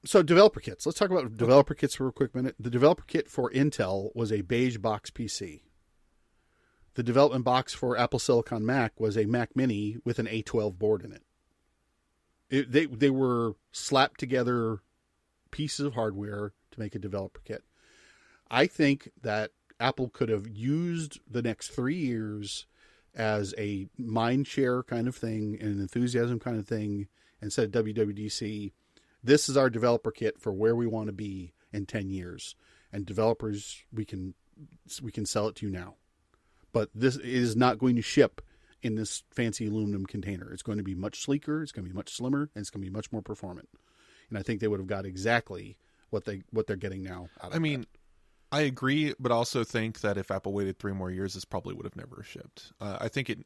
So developer kits. Let's talk about developer kits for a quick minute. The developer kit for Intel was a beige box PC. The development box for Apple Silicon Mac was a Mac Mini with an A12 board in it. They were slapped together pieces of hardware to make a developer kit. I think that Apple could have used the next 3 years as a mind share kind of thing, an enthusiasm kind of thing, and said at WWDC, this is our developer kit for where we want to be in 10 years. And developers, we can sell it to you now. But this is not going to ship in this fancy aluminum container. It's going to be much sleeker, it's going to be much slimmer, and it's going to be much more performant. And I think they would have got exactly what they're getting now out of that. I agree, but also think that if Apple waited 3 more years, this probably would have never shipped. I think it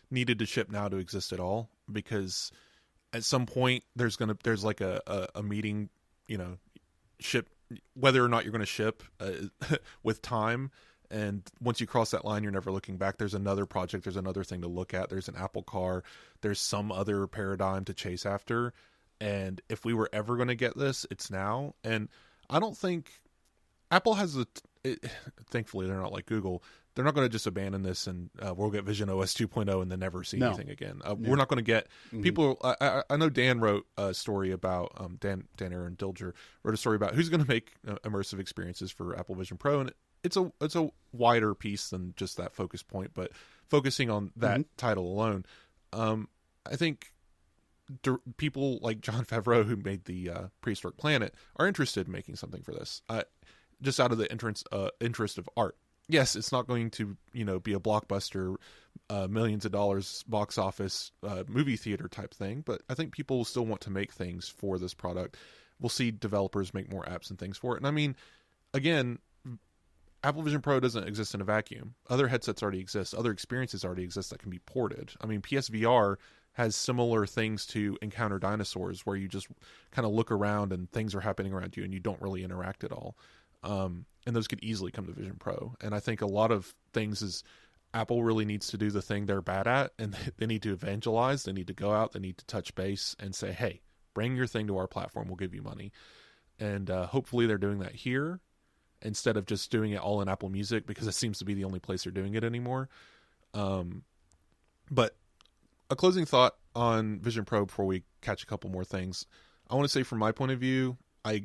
needed to ship now to exist at all, because at some point there's like a meeting, ship, whether or not you're going to ship with time. And once you cross that line, you're never looking back. There's another project. There's another thing to look at. There's an Apple Car. There's some other paradigm to chase after. And if we were ever going to get this, it's now. And I don't think Apple has thankfully, they're not like Google. They're not going to just abandon this and we'll get Vision OS 2.0 and then never see anything again. We're not going to get people. I know Dan wrote a story about Dan Aaron Dilger wrote a story about who's going to make immersive experiences for Apple Vision Pro, and it's a wider piece than just that focus point, but focusing on that title alone, I think people like Jon Favreau, who made the Prehistoric Planet, are interested in making something for this, just out of the interest of art. Yes, it's not going to be a blockbuster, millions of dollars box office movie theater type thing, but I think people will still want to make things for this product. We'll see developers make more apps and things for it. And again, Apple Vision Pro doesn't exist in a vacuum. Other headsets already exist. Other experiences already exist that can be ported. PSVR has similar things to Encounter Dinosaurs, where you just kind of look around and things are happening around you and you don't really interact at all. And those could easily come to Vision Pro. And I think a lot of things is Apple really needs to do the thing they're bad at, and they need to evangelize. They need to go out. They need to touch base and say, hey, bring your thing to our platform. We'll give you money. And hopefully they're doing that here, instead of just doing it all in Apple Music, because it seems to be the only place they're doing it anymore. But a closing thought on Vision Pro before we catch a couple more things. I want to say from my point of view, I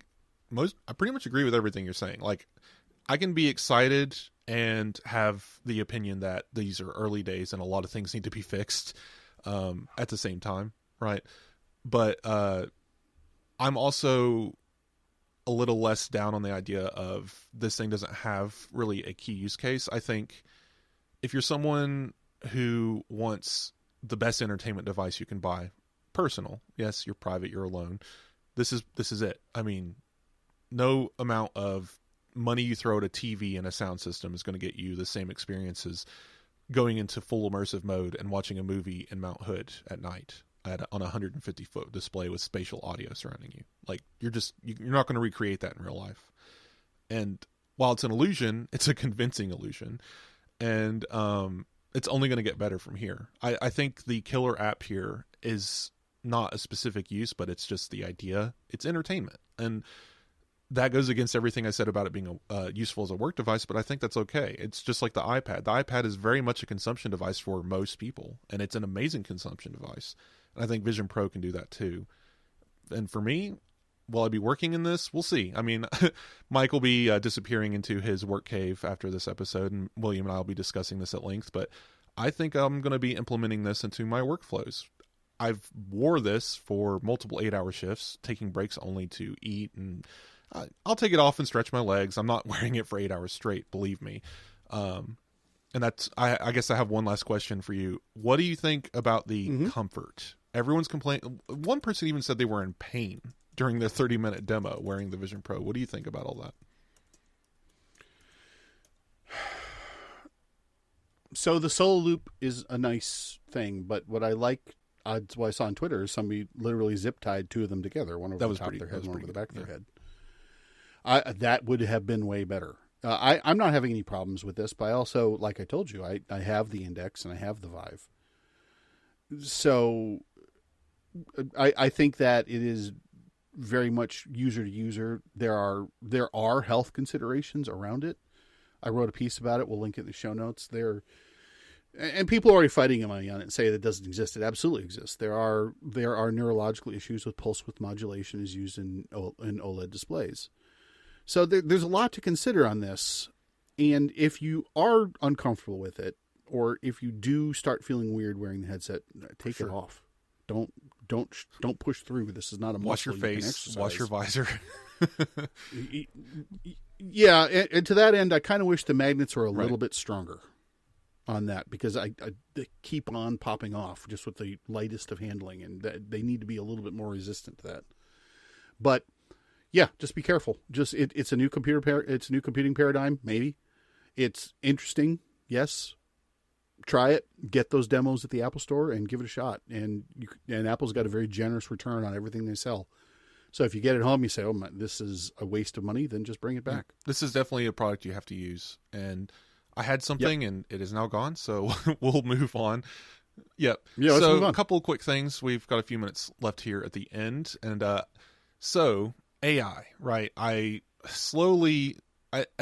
pretty much agree with everything you're saying. Like, I can be excited and have the opinion that these are early days and a lot of things need to be fixed at the same time, right? But I'm also a little less down on the idea of this thing doesn't have really a key use case. I think if you're someone who wants the best entertainment device you can buy, personal, yes, you're private, you're alone, this is it. No amount of money you throw at a TV and a sound system is going to get you the same experience as going into full immersive mode and watching a movie in Mount Hood at night on a 150-foot display with spatial audio surrounding you. Like, you're not going to recreate that in real life. And while it's an illusion, it's a convincing illusion. And it's only going to get better from here. I think the killer app here is not a specific use, but it's just the idea. It's entertainment. And that goes against everything I said about it being useful as a work device, but I think that's okay. It's just like the iPad. The iPad is very much a consumption device for most people, and it's an amazing consumption device. And I think Vision Pro can do that too. And for me, will I be working in this? We'll see. I mean, Mike will be disappearing into his work cave after this episode, and William and I will be discussing this at length, but I think I'm going to be implementing this into my workflows. I've wore this for multiple 8-hour shifts, taking breaks only to eat, and I'll take it off and stretch my legs. I'm not wearing it for 8 hours straight, believe me. And that's, I guess I have one last question for you. What do you think about the comfort? Everyone's complaining. One person even said they were in pain during their 30-minute demo wearing the Vision Pro. What do you think about all that? So the solo loop is a nice thing, but what I like, what I saw on Twitter, is somebody literally zip tied 2 of them together, one over the top of their head, one over the back of their head. That would have been way better. I'm not having any problems with this, but I also, like I told you, I have the Index and I have the Vive. So I think that it is very much user to user. There are health considerations around it. I wrote a piece about it. We'll link it in the show notes. And people are already fighting on it and say that it doesn't exist. It absolutely exists. There are neurological issues with pulse width modulation is used in OLED displays. So there's a lot to consider on this. And if you are uncomfortable with it, or if you do start feeling weird wearing the headset, take it off. Don't push through. This is not a muscle. Wash your face. Wash your visor. Yeah, and to that end, I kind of wish the magnets were a little bit stronger on that, because they keep on popping off just with the lightest of handling, and they need to be a little bit more resistant to that. But yeah, just be careful. It's a new it's a new computing paradigm. Maybe it's interesting. Yes, try it. Get those demos at the Apple Store and give it a shot. And Apple's got a very generous return on everything they sell. So if you get it home, you say, "Oh, this is a waste of money," then just bring it back. This is definitely a product you have to use. And I had something, and it is now gone, so we'll move on. Yep. Yeah, let's move on. A couple of quick things. We've got a few minutes left here at the end. And so AI, right? At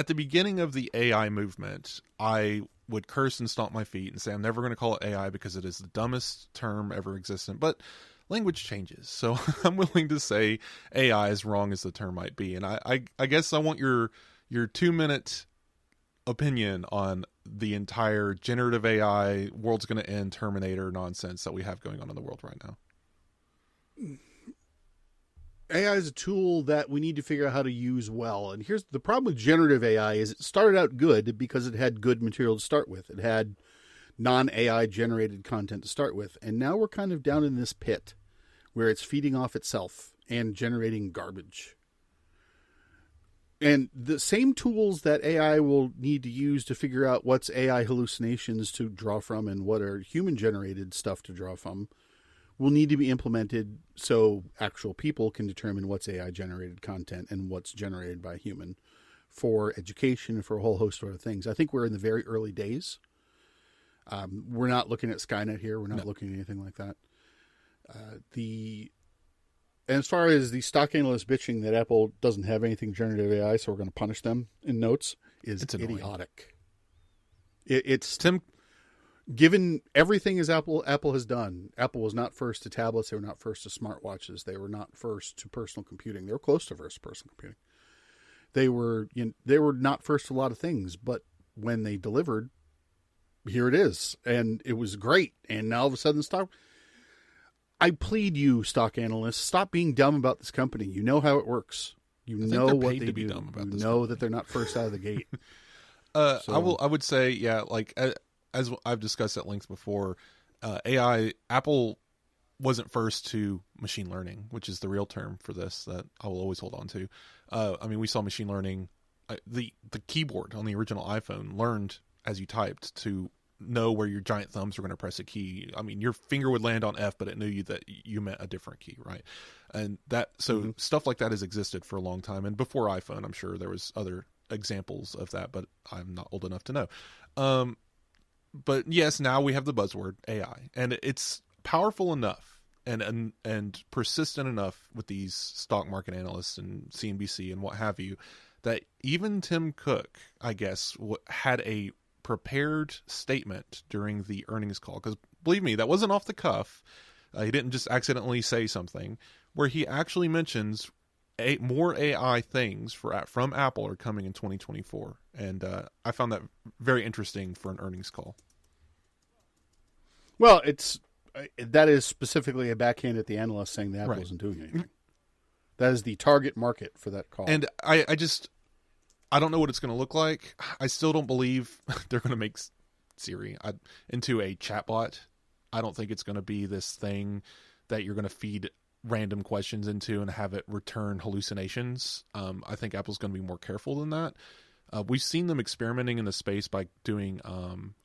the beginning of the AI movement, I would curse and stomp my feet and say, I'm never going to call it AI because it is the dumbest term ever existent. But language changes. So I'm willing to say AI, as wrong as the term might be. And I guess I want your 2-minute opinion on the entire generative AI, world's going to end, Terminator nonsense that we have going on in the world right now. AI is a tool that we need to figure out how to use well. And here's the problem with generative AI is it started out good because it had good material to start with. It had non-AI generated content to start with. And now we're kind of down in this pit where it's feeding off itself and generating garbage. And the same tools that AI will need to use to figure out what's AI hallucinations to draw from and what are human-generated stuff to draw from will need to be implemented so actual people can determine what's AI-generated content and what's generated by a human for education and for a whole host of other things. I think we're in the very early days. We're not looking at Skynet here. We're not looking at anything like that. And as far as the stock analysts bitching that Apple doesn't have anything generative AI, so we're going to punish them in notes, it's idiotic. It's Tim. Given everything as Apple has done, Apple was not first to tablets. They were not first to smartwatches. They were not first to personal computing. They were close to first to personal computing. They were not first to a lot of things, but when they delivered, here it is, and it was great. And now all of a sudden, I plead you, stock analysts, stop being dumb about this company. You know how it works. You know what they do. You know that they're not first out of the gate. I would say, yeah, like as I've discussed at length before, AI, Apple wasn't first to machine learning, which is the real term for this that I will always hold on to. I mean, we saw machine learning. The keyboard on the original iPhone learned as you typed to know where your giant thumbs were going to press a key. I mean, your finger would land on F, but it knew that you meant a different key, right? And stuff like that has existed for a long time. And before iPhone, I'm sure there was other examples of that, but I'm not old enough to know. But yes, now we have the buzzword AI, and it's powerful enough and persistent enough with these stock market analysts and CNBC and what have you, that even Tim Cook, I guess, had a prepared statement during the earnings call. Because believe me, that wasn't off the cuff. He didn't just accidentally say something, where he actually mentions more AI things from Apple are coming in 2024. And I found that very interesting for an earnings call. Well, that is specifically a backhand at the analyst saying that Apple Right. isn't doing anything. That is the target market for that call. And I don't know what it's going to look like. I still don't believe they're going to make Siri into a chatbot. I don't think it's going to be this thing that you're going to feed random questions into and have it return hallucinations. I think Apple's going to be more careful than that. We've seen them experimenting in the space by doing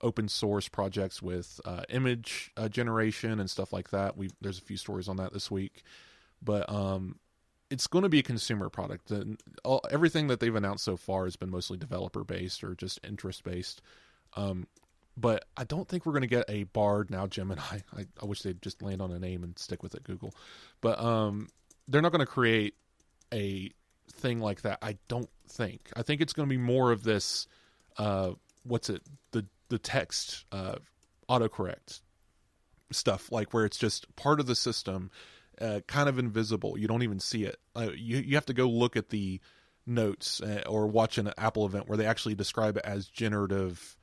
open source projects with image generation and stuff like that. There's a few stories on that this week. But it's going to be a consumer product. Everything that they've announced so far has been mostly developer-based or just interest-based. But I don't think we're going to get a Bard, now Gemini. I wish they'd just land on a name and stick with it, Google. But they're not going to create a thing like that, I don't think. I think it's going to be more of this, the text autocorrect stuff, like where it's just part of the system, kind of invisible. You don't even see it. You have to go look at the notes or watch an Apple event where they actually describe it as generative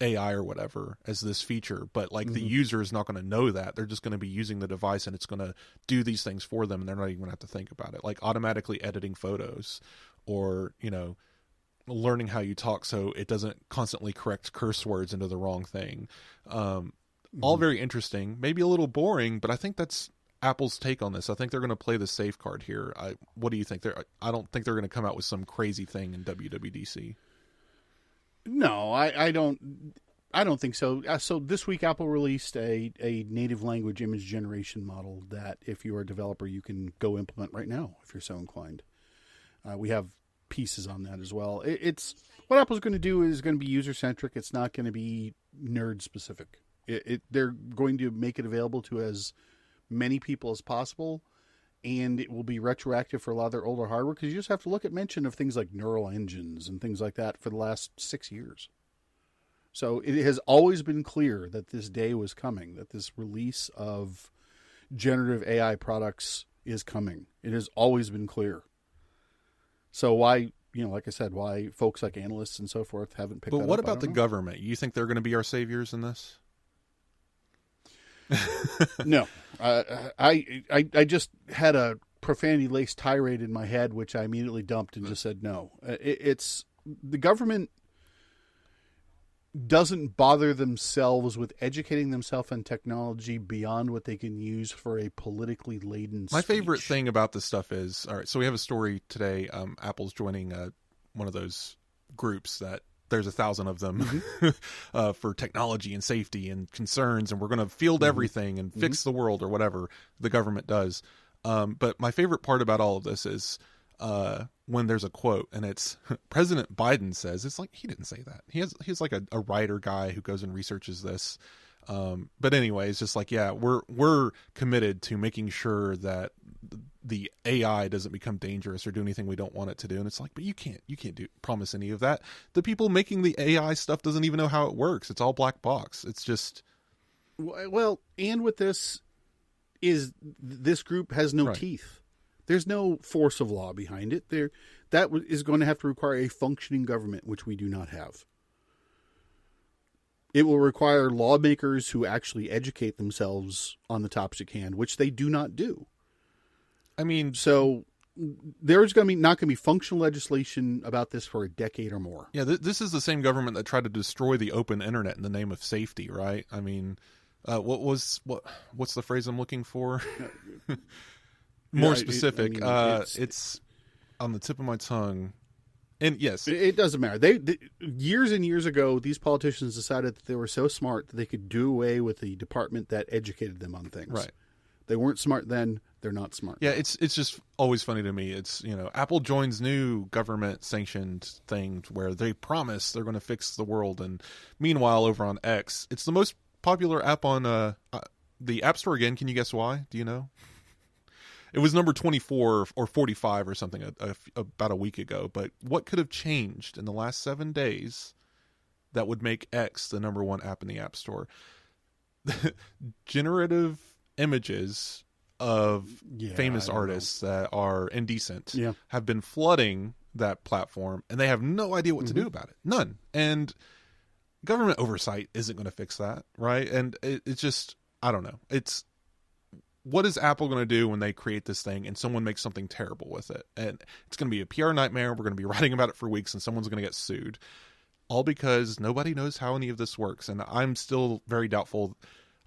AI or whatever as this feature, but like the user is not going to know that. They're just going to be using the device and it's going to do these things for them, and they're not even going to have to think about it, like automatically editing photos or, learning how you talk so it doesn't constantly correct curse words into the wrong thing. All very interesting, maybe a little boring, but I think that's Apple's take on this. I think they're going to play the safe card here. What do you think? I don't think they're going to come out with some crazy thing in WWDC. No, I don't think so. So this week, Apple released a native language image generation model that, if you're a developer, you can go implement right now if you're so inclined. We have pieces on that as well. It's what Apple's going to do is going to be user centric. It's not going to be nerd specific. They're going to make it available to as many people as possible, and it will be retroactive for a lot of their older hardware, because you just have to look at mention of things like neural engines and things like that for the last 6 years. So it has always been clear that this day was coming, that this release of generative AI products is coming. It has always been clear. So why, like I said, why folks like analysts and so forth haven't picked that up? But what about the government? You think they're going to be our saviors in this? No. I just had a profanity-laced tirade in my head, which I immediately dumped and just said no. It's the government doesn't bother themselves with educating themselves on technology beyond what they can use for a politically laden My speech. favorite thing about this stuff is, all right, so we have a story today. Apple's joining one of those groups that there's 1,000 of them for technology and safety and concerns, and we're going to field everything and fix the world or whatever the government does. But my favorite part about all of this is when there's a quote and it's President Biden says, it's like, he didn't say that. He's like a writer guy who goes and researches this. But anyway, it's just like, yeah, we're committed to making sure that the AI doesn't become dangerous or do anything we don't want it to do. And it's like, but you can't promise any of that. The people making the AI stuff doesn't even know how it works. It's all black box. It's just, well, and with this this group has no teeth. There's no force of law behind it. That is going to have to require a functioning government, which we do not have. It will require lawmakers who actually educate themselves on the topics at hand, which they do not do. I mean, so there's going to be not going to be functional legislation about this for a decade or more. Yeah, this is the same government that tried to destroy the open internet in the name of safety, right? I mean, what's the phrase I'm looking for? More specific. It's on the tip of my tongue. And yes, it doesn't matter. They years and years ago, these politicians decided that they were so smart that they could do away with the department that educated them on things. Right. They weren't smart then. They're not smart. Yeah, it's just always funny to me. It's, Apple joins new government sanctioned things where they promise they're going to fix the world, and meanwhile over on X, it's the most popular app on the App Store again. Can you guess why? Do you know? It was number 24 or 45 or something about a week ago. But what could have changed in the last 7 days that would make X the number one app in the App Store? Generative images of famous artists that are indecent have been flooding that platform, and they have no idea what to do about it. None. And government oversight isn't going to fix that, right? And it's just, I don't know. It's, what is Apple going to do when they create this thing and someone makes something terrible with it? And it's going to be a PR nightmare. We're going to be writing about it for weeks, and someone's going to get sued. All because nobody knows how any of this works. And I'm still very doubtful.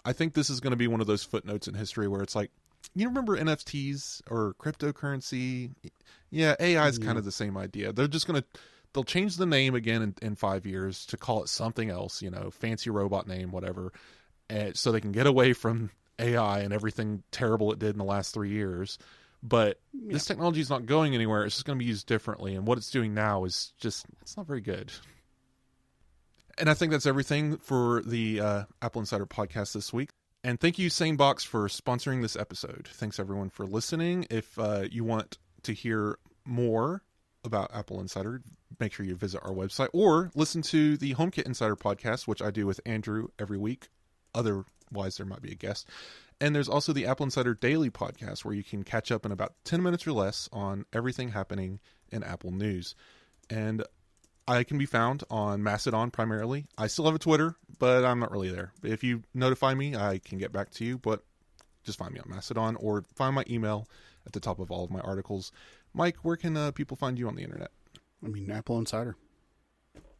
I think this is going to be one of those footnotes in history where it's like, you remember NFTs or cryptocurrency? Yeah, AI is kind of the same idea. They're just going to, they'll change the name again in 5 years to call it something else, fancy robot name, whatever. So they can get away from AI and everything terrible it did in the last 3 years. But this technology is not going anywhere. It's just going to be used differently. And what it's doing now is just, it's not very good. And I think that's everything for the Apple Insider Podcast this week. And thank you, SaneBox, for sponsoring this episode. Thanks, everyone, for listening. If you want to hear more about Apple Insider, make sure you visit our website or listen to the HomeKit Insider Podcast, which I do with Andrew every week. Otherwise, there might be a guest. And there's also the Apple Insider Daily Podcast, where you can catch up in about 10 minutes or less on everything happening in Apple news. And I can be found on Mastodon primarily. I still have a Twitter, but I'm not really there. If you notify me, I can get back to you, but just find me on Mastodon or find my email at the top of all of my articles. Mike, where can people find you on the internet? I mean, Apple Insider.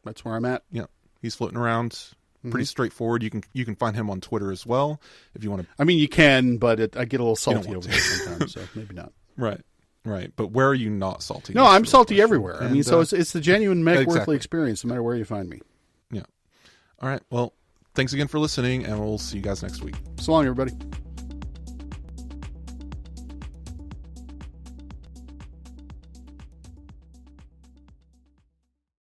That's where I'm at. Yeah, he's floating around. Pretty straightforward. You can find him on Twitter as well if you want to. I mean, you can, but I get a little salty over there sometimes, so maybe not. Right. But where are you not salty? No, I'm salty everywhere. I mean, so it's the genuine Mike Wuerthele experience, no matter where you find me. Yeah. All right. Well, thanks again for listening, and we'll see you guys next week. So long, everybody.